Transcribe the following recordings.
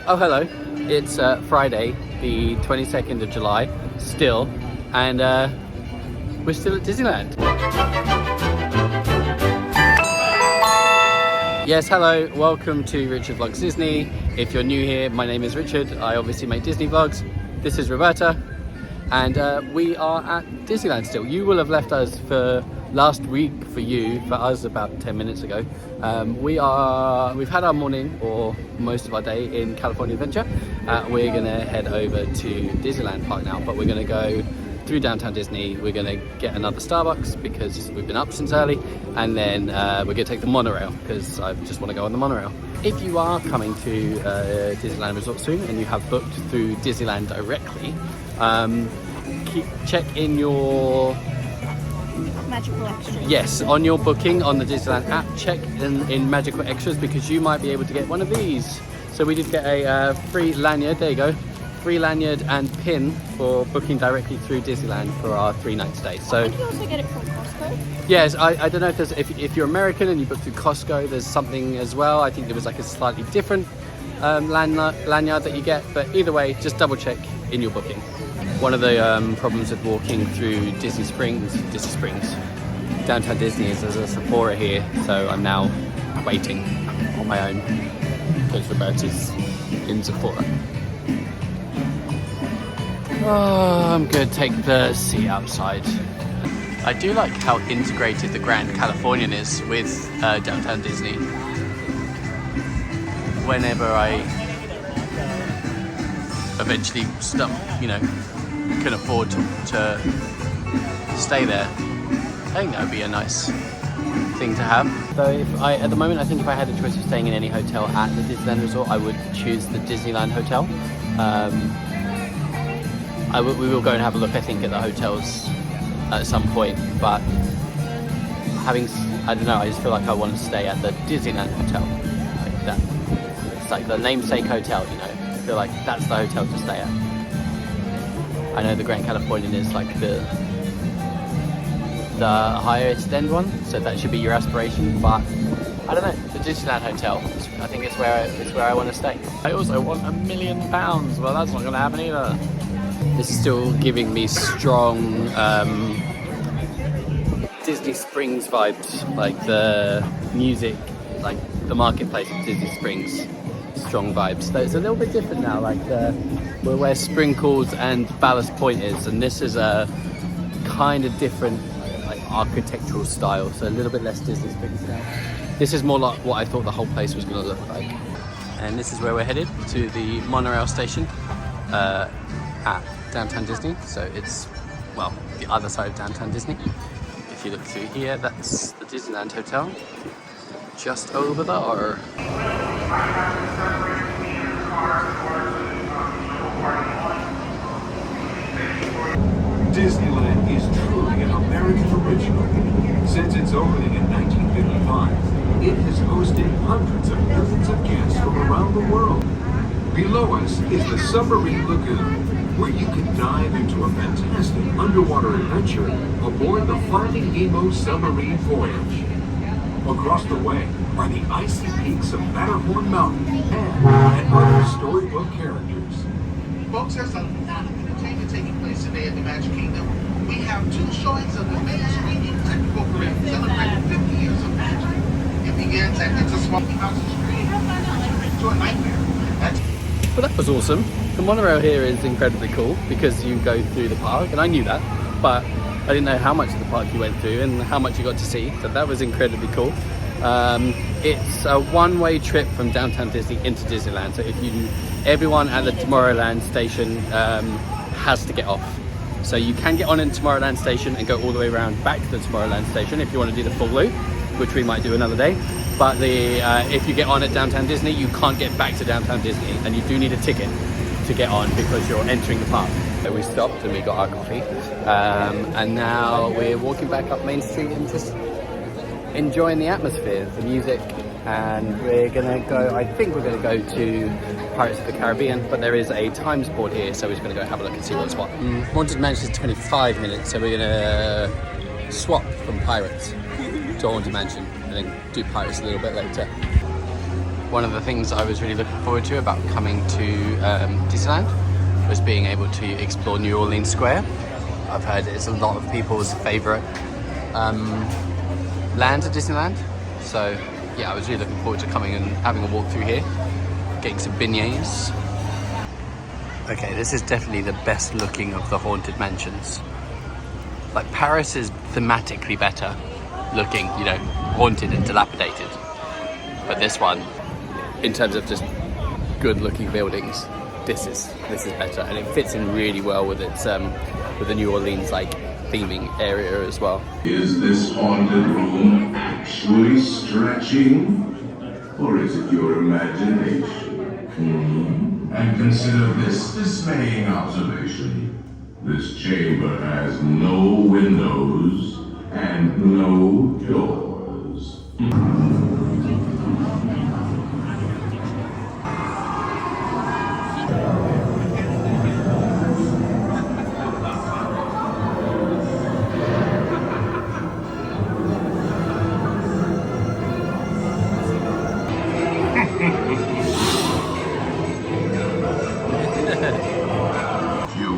Oh, hello. It's Friday, the 22nd of July, still, and we're still at Disneyland. Yes, hello. Welcome to Richard Vlogs Disney. If you're new here, my name is Richard. I obviously make Disney vlogs. This is Roberta, and we are at Disneyland still. You will have left us for last week for us about 10 minutes ago. We've had our morning or most of our day in California Adventure. We're gonna head over to Disneyland Park now, but we're gonna go through downtown Disney. We're gonna get another Starbucks because we've been up since early, and then we're gonna take the monorail because I just want to go on the monorail. If you are coming to Disneyland Resort soon and you have booked through Disneyland directly, check in your Magical Extras. Yes, on your booking on the Disneyland app, check in Magical Extras because you might be able to get one of these. So we did get a free lanyard, there you go, free lanyard and pin for booking directly through Disneyland for our 3-night stay. So I think you also get it from Costco. yes, I don't know if there's, if you're American and you book through Costco, there's something as well. I think there was like a slightly different lanyard that you get, but either way, just double check in your booking. One of the problems with walking through Disney Springs, downtown Disney is there's a Sephora here, so I'm now waiting on my own because Roberta's in Sephora. Oh, I'm gonna take the seat outside. I do like how integrated the Grand Californian is with downtown Disney. Whenever I eventually can afford to stay there, I think that would be a nice thing to have. Though at the moment, I think if I had a choice of staying in any hotel at the Disneyland Resort, I would choose the Disneyland Hotel. We will go and have a look, I think, at the hotels at some point, but I don't know, I just feel like I want to stay at the Disneyland Hotel. Like that. It's like the namesake hotel, you know. I feel like that's the hotel to stay at. I know the Grand Californian is like the highest end one, so that should be your aspiration, but I don't know, the Disneyland Hotel, I think it's where I want to stay. I also want £1 million, well that's not going to happen either. This is still giving me strong Disney Springs vibes, like the music, like the marketplace of Disney Springs, strong vibes. So it's a little bit different now, like where Sprinkles and Ballast Point is, and this is a kind of different like architectural style, so a little bit less Disney Springs now. This is more like what I thought the whole place was going to look like. And this is where we're headed, to the monorail station at downtown Disney. So it's, well, the other side of downtown Disney. If you look through here, that's the Disneyland Hotel, just over there. Disneyland is truly an American original. Since its opening in 1955, it has hosted hundreds of millions of guests from around the world. Below us is the Submarine Lagoon, where you can dive into a fantastic underwater adventure aboard the Finding Nemo submarine voyage. Across the way are the icy peaks of Matterhorn Mountain and other storybook characters. Folks, there's a lot of entertainment taking place today at the Magic Kingdom. We have 2 showings of the main screening technical parade celebrating 50 years of magic. It begins at It's a Small House Street to a Nightmare. Well, that was awesome. The monorail here is incredibly cool because you go through the park, and I knew that, but I didn't know how much of the park you went through and how much you got to see, so that was incredibly cool. It's a one-way trip from downtown Disney into Disneyland, so everyone at the Tomorrowland station has to get off. So you can get on in Tomorrowland station and go all the way around back to the Tomorrowland station if you want to do the full loop, which we might do another day. But if you get on at downtown Disney, you can't get back to downtown Disney, and you do need a ticket to get on because you're entering the park. So we stopped and we got our coffee, and now we're walking back up Main Street and just enjoying the atmosphere, the music, and we're gonna go, I think we're gonna go to Pirates of the Caribbean, but there is a time sport here, so we're just gonna go have a look and see what's what. Haunted Mansion is 25 minutes, so we're gonna swap from Pirates to Haunted Mansion and then do Pirates a little bit later. One of the things I was really looking forward to about coming to Disneyland was being able to explore New Orleans Square. I've heard it's a lot of people's favourite land at Disneyland. So yeah, I was really looking forward to coming and having a walk through here, getting some beignets. Okay, this is definitely the best looking of the haunted mansions. Like Paris is thematically better looking, you know, haunted and dilapidated. But this one, in terms of just good looking buildings, this is better, and it fits in really well with its with the New Orleans like theming area as well. Is this haunted room actually stretching? Or is it your imagination? And consider this dismaying observation. This chamber has no windows and no doors.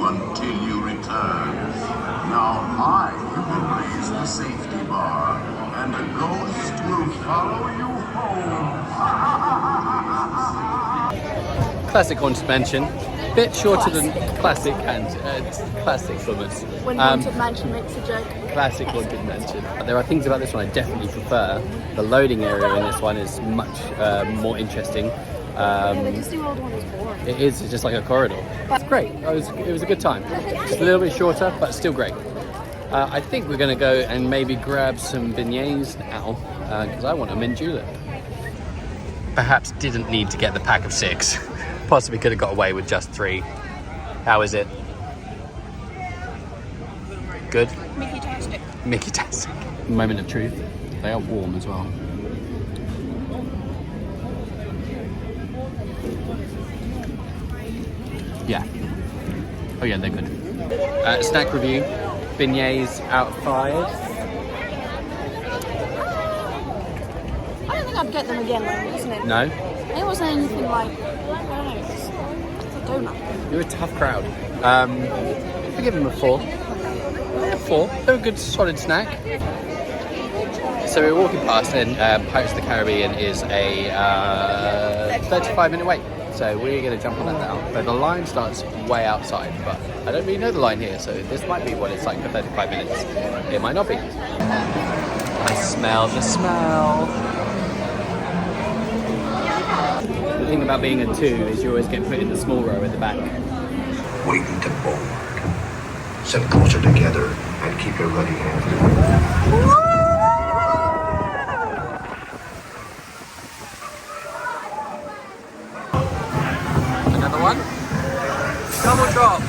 Until you return. Now I will raise the safety bar, and a ghost will follow you home. Classic haunted mansion, bit shorter than classic and classic Plymouth. When haunted mansion makes a joke. Classic haunted mansion. There are things about this one I definitely prefer. The loading area in this one is much more interesting. Yeah, the Disney World one is boring. It is, it's just like a corridor. It's great. It was a good time. Just a little bit shorter, but still great. I think we're going to go and maybe grab some beignets now, because I want a mint julep. Perhaps didn't need to get the pack of 6. Possibly could have got away with just 3. How is it? Good? Mickey-tastic. Mickey-tastic. Moment of truth. They are warm as well. Yeah. Oh yeah, they're good. Snack review. Beignets out of 5. I don't think I'd get them again, wasn't it? No? It wasn't anything like, I don't know, it's a donut. You're a tough crowd. I give them a 4. Yeah, 4. They're a good solid snack. So we're walking past, and Pirates of the Caribbean is a 35-minute wait. So we're going to jump on that now. But the line starts way outside, but I don't really know the line here, so this might be what it's like for 35 minutes. It might not be. I smell the smell. The thing about being a 2 is you always get put in the small row at the back. Waiting to board. Sit closer together and keep your ready hand. Another one. Double drop.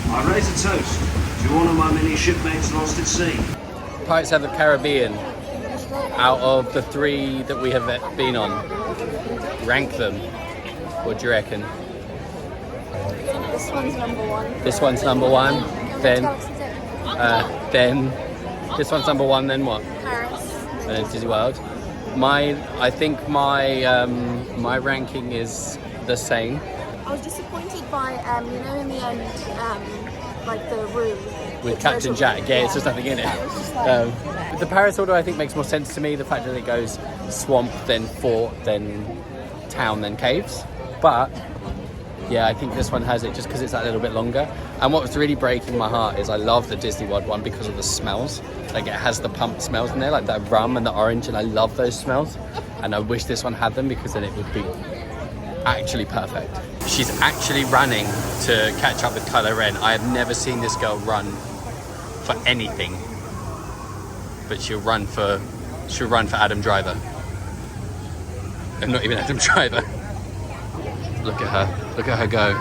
I raise a toast to one of my many shipmates lost at sea. Pirates of the Caribbean, out of the 3 that we have been on, rank them. What do you reckon? This one's number 1. This one's number 1, then this one's number 1, then what? Paris. And then Disney World. I think my ranking is the same. I was disappointed by, you know, in the end, like the room. With Captain Jack, yeah, it's just nothing in it. Yeah, it was just like, The Paris order I think makes more sense to me, the fact that it goes swamp, then fort, then town, then caves. But yeah, I think this one has it just because it's that little bit longer. And what was really breaking my heart is I love the Disney World one because of the smells. Like it has the pump smells in there, like that rum and the orange, and I love those smells. And I wish this one had them because then it would be actually perfect. She's actually running to catch up with Kylo Ren. I have never seen this girl run for anything, but she'll run for She'll run for Adam Driver. And not even Adam Driver. Look at her. Look at her go.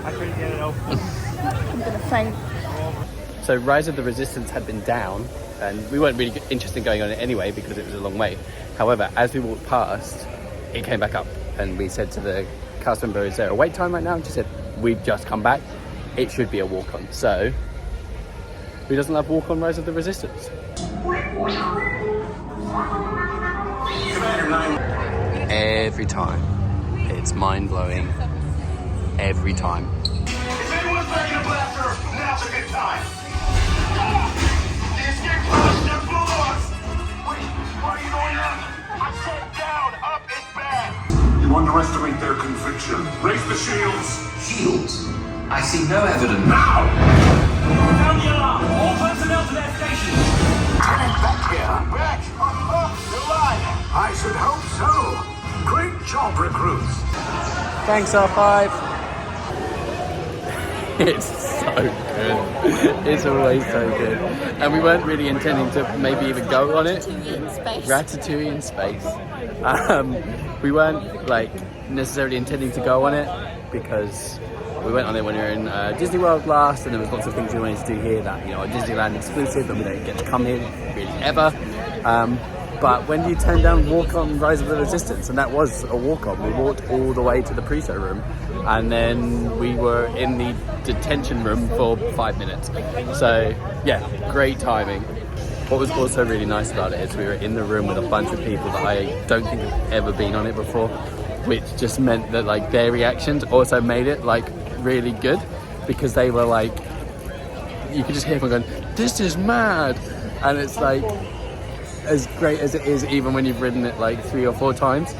I'm gonna faint. So Rise of the Resistance had been down, and we weren't really interested in going on it anyway because it was a long wait. However, as we walked past, it came back up, and we said to the cast member, "Is there a wait time right now?" And she said, "We've just come back. It should be a walk-on." So, who doesn't love walk-on Rise of the Resistance? Every time, it's mind-blowing. Every time. If anyone's ready to blaster, now's a good time. The escape pod just blew us. Wait, why are you going up? I said down, up is bad. You underestimate their conviction. Raise the shields. Shields? I see no evidence. Now! Sound the alarm! All personnel to their stations! Back here. Back. You're alive. I should hope so. Great job, recruits. Thanks, R5. It's so good. It's always so good. And we weren't really intending to maybe even go on it. Ratatouille in space. We weren't like necessarily intending to go on it because we went on it when we were in Disney World last, and there was lots of things we wanted to do here that, you know, are Disneyland exclusive, and we don't get to come here really ever. But when you turn down Walk On Rise of the Resistance, and that was a walk-on, we walked all the way to the pre-show room, and then we were in the detention room for 5 minutes. So yeah, great timing. What was also really nice about it is we were in the room with a bunch of people that I don't think have ever been on it before, which just meant that like their reactions also made it like really good, because they were like, you could just hear them going, "This is mad," and it's like, as great as it is, even when you've ridden it like 3 or 4 times,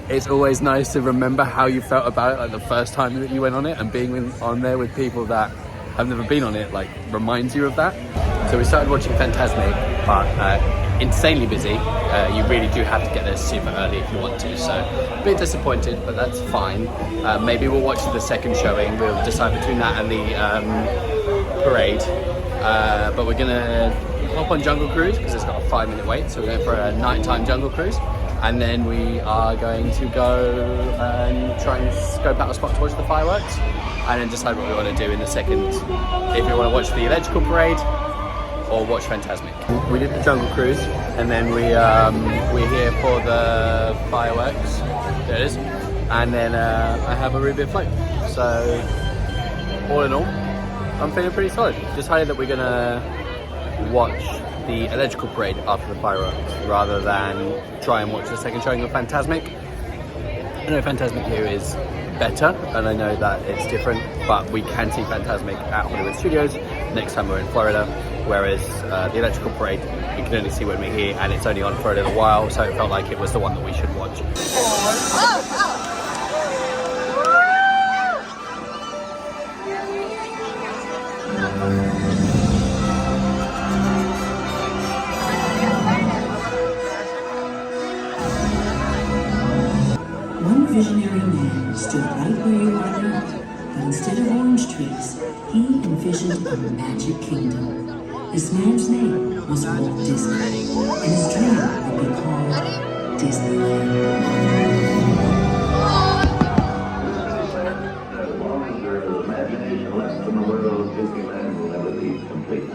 it's always nice to remember how you felt about it like the first time that you went on it, and being on there with people that have never been on it like reminds you of that. So we started watching Fantasmic, but insanely busy. You really do have to get there super early if you want to, so a bit disappointed, but that's fine. Maybe we'll watch the second showing. We'll decide between that and the parade, but we're gonna hop on Jungle Cruise because it's got a 5-minute wait, so we're going for a nighttime Jungle Cruise, and then we are going to go and try and scope out a spot to watch the fireworks, and then decide what we want to do in the second, if we want to watch the electrical parade or watch Fantasmic. We did the Jungle Cruise, and then we're here for the fireworks. There it is, and then I have a root beer float. So all in all, I'm feeling pretty solid. Decided that we're gonna watch the electrical parade after the fireworks rather than try and watch the second showing of Fantasmic. I know Fantasmic here is better, and I know that it's different, but we can see Fantasmic at Hollywood Studios next time we're in Florida, whereas the electrical parade we can only see when we're here, and it's only on for a little while, so it felt like it was the one that we should watch. One visionary man stood right where you are now, but instead of orange trees, he envisioned a magic kingdom. This man's name was Walt Disney, and his dream would be called Disneyland. As long as there is imagination left in the world, Disneyland will never be complete.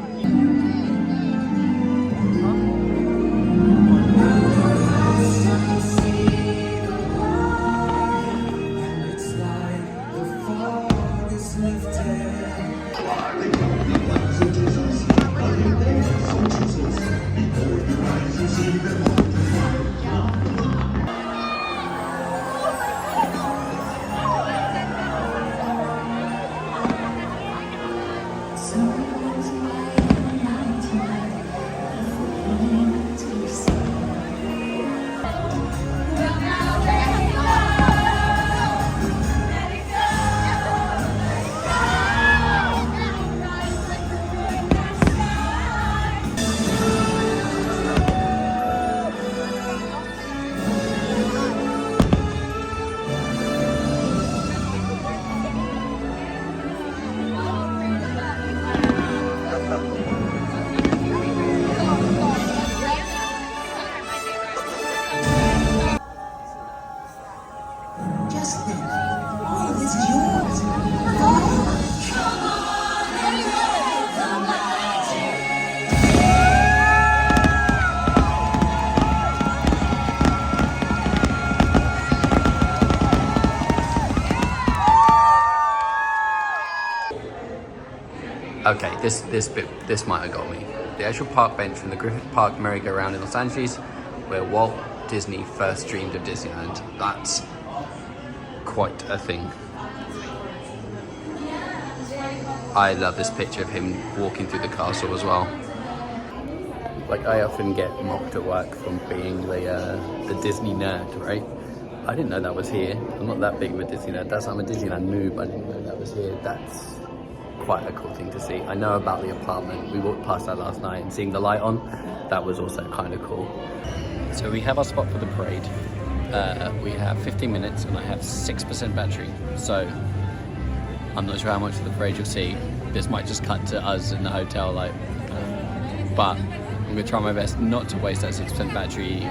Okay, this might have got me. The actual park bench from the Griffith Park merry-go-round in Los Angeles, where Walt Disney first dreamed of Disneyland. That's quite a thing. I love this picture of him walking through the castle as well. Like, I often get mocked at work from being the Disney nerd, right? I didn't know that was here. I'm not that big of a Disney nerd. I'm a Disneyland noob. I didn't know that was here. That's quite a cool thing to see. I know about the apartment. We walked past that last night and seeing the light on, that was also kind of cool. So we have our spot for the parade. We have 15 minutes and I have 6% battery. So I'm not sure how much of the parade you'll see. This might just cut to us in the hotel, but I'm gonna try my best not to waste that 6% battery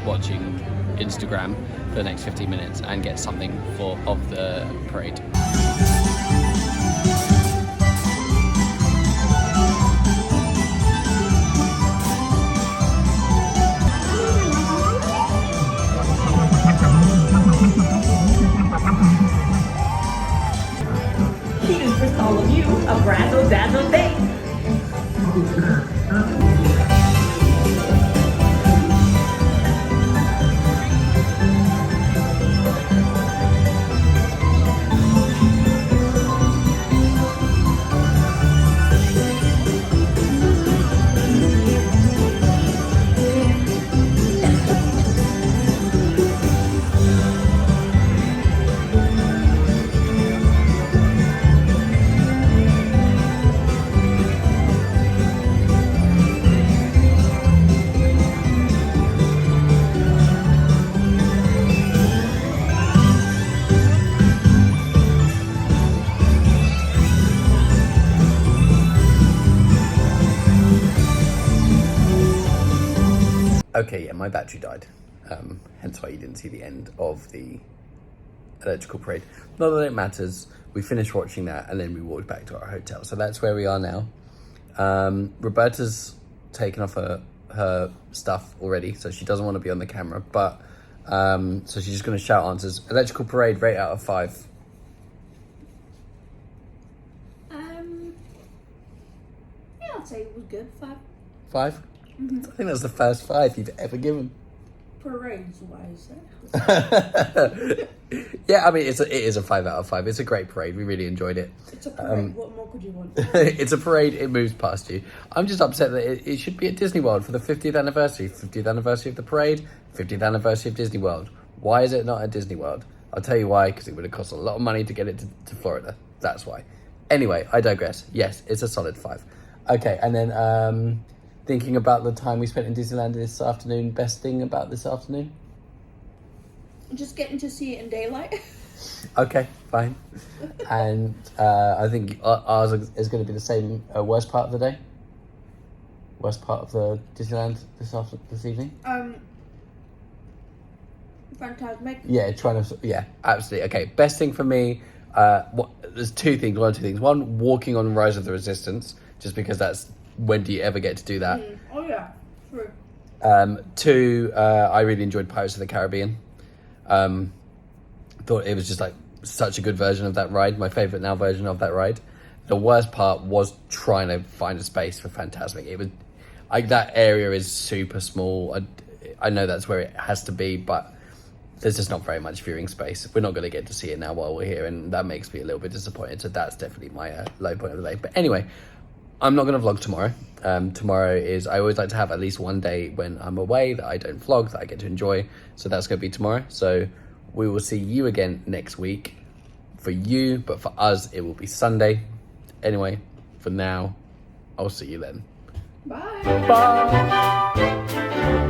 watching Instagram for the next 15 minutes and get something of the parade. Here's for all of you a razzle dazzle day. Okay, yeah, my battery died, hence why you didn't see the end of the electrical parade. Not that it matters, we finished watching that and then we walked back to our hotel. So that's where we are now. Roberta's taken off her stuff already, so she doesn't want to be on the camera, but so she's just going to shout answers. Electrical parade, rate out of 5. Yeah, I'd say it was good. 5. 5? I think that's the first 5 you've ever given. Parades wise. Yeah, I mean, it is a 5 out of 5. It's a great parade. We really enjoyed it. It's a parade. What more could you want? It's a parade. It moves past you. I'm just upset that it should be at Disney World for the 50th anniversary. 50th anniversary of the parade, 50th anniversary of Disney World. Why is it not at Disney World? I'll tell you why, because it would have cost a lot of money to get it to Florida. That's why. Anyway, I digress. Yes, it's a solid 5. Okay, and then thinking about the time we spent in Disneyland this afternoon, best thing about this afternoon? Just getting to see it in daylight. Okay, fine. And I think ours is going to be the same. Worst part of the day? Worst part of the Disneyland this evening? Fantastic. Yeah, absolutely. Okay, best thing for me, there's two things. One, walking on Rise of the Resistance, just because that's, when do you ever get to do that? Oh yeah, true. 2, I really enjoyed Pirates of the Caribbean. Thought it was just like such a good version of that ride, my favorite now version of that ride. The worst part was trying to find a space for Fantasmic. It was that area is super small. I know that's where it has to be, but there's just not very much viewing space. We're not going to get to see it now while we're here, and that makes me a little bit disappointed. So that's definitely my low point of the day. But anyway, I'm not going to vlog tomorrow. Tomorrow is, I always like to have at least one day when I'm away that I don't vlog, that I get to enjoy. So that's going to be tomorrow. So we will see you again next week. For you, but for us, it will be Sunday. Anyway, for now, I'll see you then. Bye. Bye.